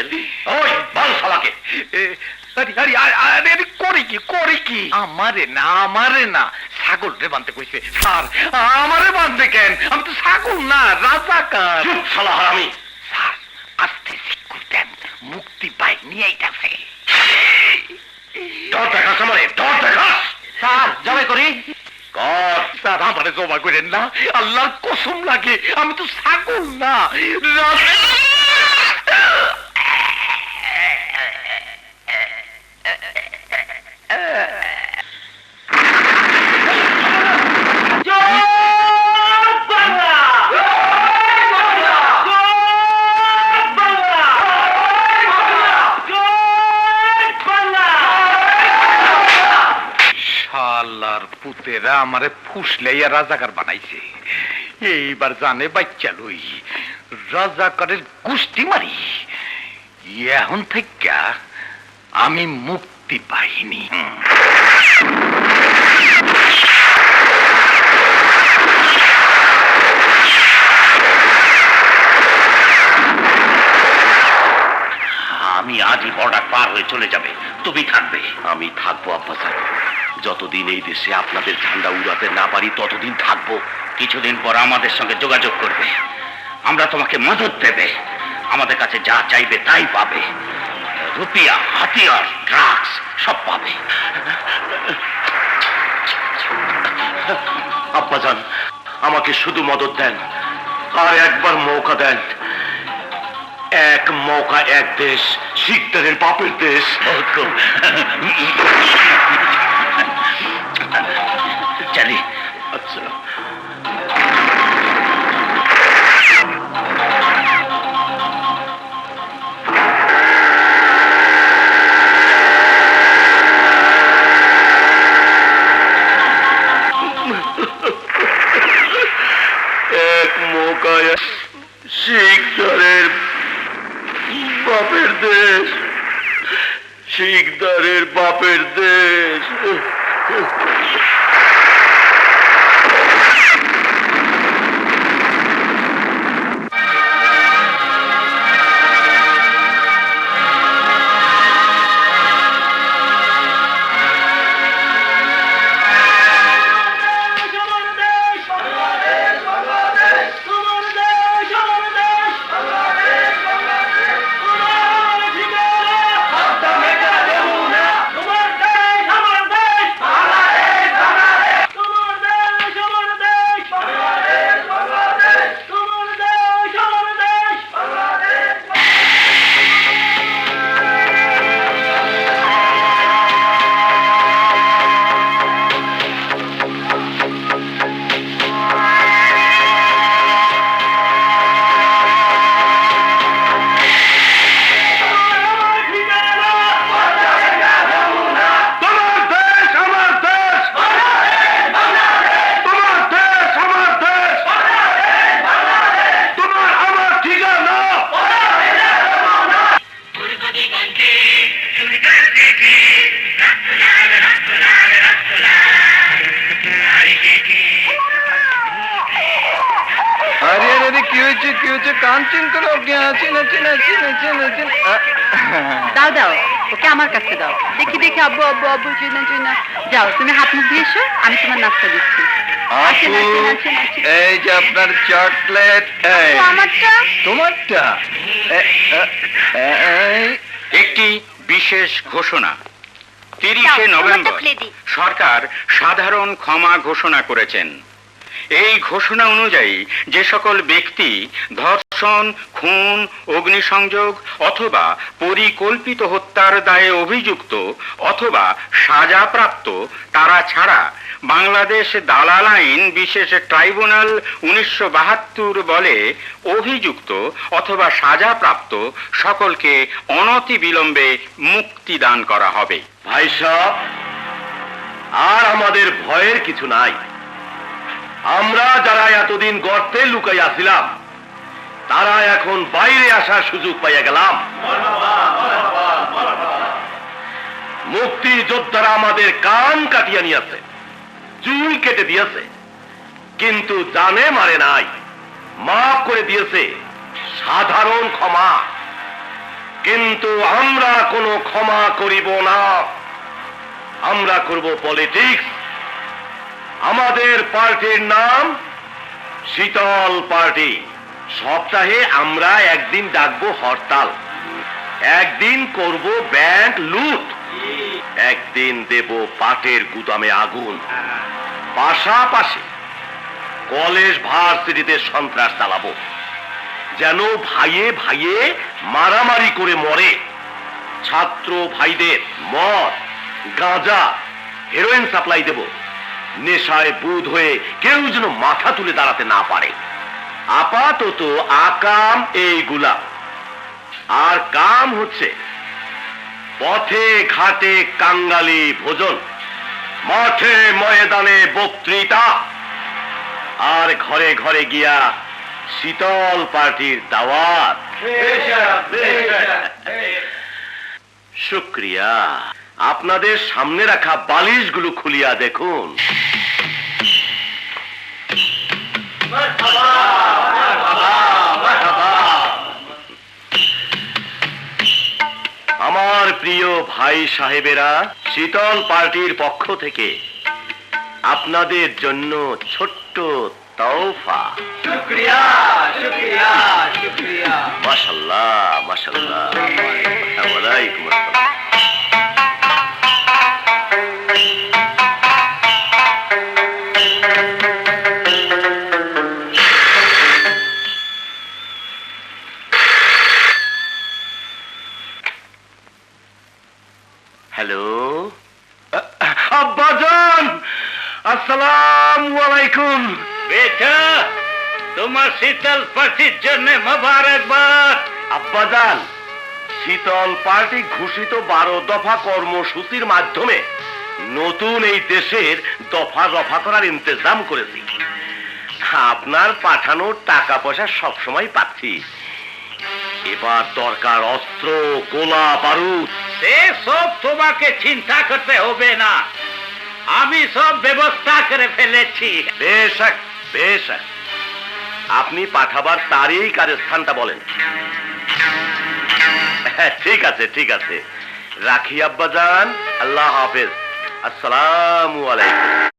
বলছেন? ওই বল শালাকে। করে কি আমারে না ছাগল রে বানতে কইছে। স্যার আমারে বানতে কেন? আমি তো ছাগল না, রাজাকার। চুপ শালা হারামি। স্যার আস্তে শিক্ষু দেন, মুক্তি বাহিনী এইটাছে। ডর দেখাস আমারে, ডর দেখাস। স্যার জবাই করি। কর। স্যার আমারে জমা করেন না, আল্লাহর কসম লাগে আমি তো ছাগল না। শালার পুতেরা আমারে ফুসলাইয়া রাজাকার বানাইছে। এইবার জানে বাচ্চা লই রাজাকারের গোষ্ঠী মারি। এখন থেকে আমি মুক্তি বাহিনী। আমি আজই বর্ডার পার হয়ে চলে যাবে, তুমি থাকবে। আমি থাকবো আব্বাজান, যতদিন এই দেশে আপনাদের ঝান্ডা উড়াতে না পারি ততদিন থাকবো। কিছুদিন পর আমাদের সঙ্গে যোগাযোগ করবে, আমরা তোমাকে মদত দেবে, আমাদের কাছে যা চাইবে তাই পাবে। রুপিয়া, হাতিয়ার, ড্রাগস সব পাবে। আব্বাজান আমাকে শুধু মদত দেন, আর একবার মৌকা দেন। এক মৌকা এক দেশ, শিকদারের বাপের দেশ। চলি। আচ্ছা এক মৌকা শিকদারের বাপের দেশ, শিকদারের বাপের দেশ। দাও দাও, ওকে আমার কাছে দাও। দেখি দেখি আব্বু আব্বু আব্বু চিনা চিনা। যাও তুমি হাত মুখ দিয়ে এসো, আমি তোমার নাস্তা দিচ্ছি। এই যে আপনার চকলেট। আমারটা? তোমারটা? একটি বিশেষ ঘোষণা। 30শে নভেম্বর সরকার সাধারণ ক্ষমা ঘোষণা করেছেন। এই ঘোষণা অনুযায়ী যে সকল ব্যক্তি ধর্ষণ, খুন, অগ্নিসংযোগ অথবা পরিকল্পিত হত্যার দায়ে অভিযুক্ত অথবা সাজাপ্রাপ্ত তারা ছাড়া বাংলাদেশ দালাল আইন বিশেষ ট্রাইব্যুনাল 1972 বলে অভিযুক্ত অথবা সাজাপ্রাপ্ত সকলকে অনতিবিলম্বে মুক্তি দান করা হবে। ভাই সাহেব, আর আমাদের ভয়ের কিছু নাই। আমরা যারা এতদিন গর্তে লুকাই আসিলাম তারা এখন বাইরে আসার সুযোগ পাইয়া গেলাম। মুক্তি যোদ্ধারা আমাদের কান কাটিয়া নিয়েছে, চুল কেটে দিয়েছে, কিন্তু জানে মারে নাই, মাফ করে দিয়েছে সাধারণ ক্ষমা। কিন্তু আমরা কোনো ক্ষমা করিব না। আমরা করব পলিটিক্স। আমাদের পার্টির নাম শীতল পার্টি। সপ্তাহে আমরা একদিন ডাকবো হরতাল, একদিন করব ব্যাংক লুট, একদিন দেব পাটের গুদামে আগুন, পাশাপাশি কলেজ ভার্সিটিতে সন্ত্রাস চালাবো, যেন ভাইয়ে ভাইয়ে মারামারি করে মরে। ছাত্র ভাইদের মদ, গাঁজা, হেরোইন সাপ্লাই দেব। নেশায় বুধ হয়ে কেউ যেন মাথা তুলে দাঁড়াতে না পারে। আপাতত আকাম এইগুলা। আর কাম হচ্ছে পথে ঘাটে কাঙ্গালি ভোজন, মাঠে ময়দানে বক্তৃতা, আর ঘরে ঘরে গিয়া শীতল পার্টির দাওয়াত। শুক্রিয়া। আপনাদের সামনে রাখা বালিশগুলো খুলিয়া দেখুন। আমার প্রিয় ভাই সাহেবেরা, শীতল পার্টির পক্ষ থেকে আপনাদের জন্য ছোট্ট তওফা। শুক্রিয়া শুক্রিয়া শুক্রিয়া। মাশাআল্লাহ মাশাআল্লাহ। ওয়ালাইকুম আসসালাম। হ্যালো আব্বাজান, আসসালামু আলাইকুম। বেটা, তোমার শীতল পার্টির জন্য মোবারকবাদ। আব্বাজান, শীতল পার্টি ঘোষিত 12 দফা কর্মসূচির মাধ্যমে নতুন এই দেশের দফা রফা করার ইন্তজাম করেছি। আপনার পাঠানো টাকা পয়সা সবসময় পাচ্ছি। এবার দরকার অস্ত্র, গোলা বারুদ। সে সব তোমাকে চিন্তা করতে হবে না, আমি সব ব্যবস্থা করে ফেলেছি। বেশ বেশ, আপনি পাঠাবার তারিখ আর স্থানটা বলেন। ঠিক আছে ঠিক আছে, রাখি আব্বাজান। আল্লাহ হাফেজ। আসসালামু আলাইকুম।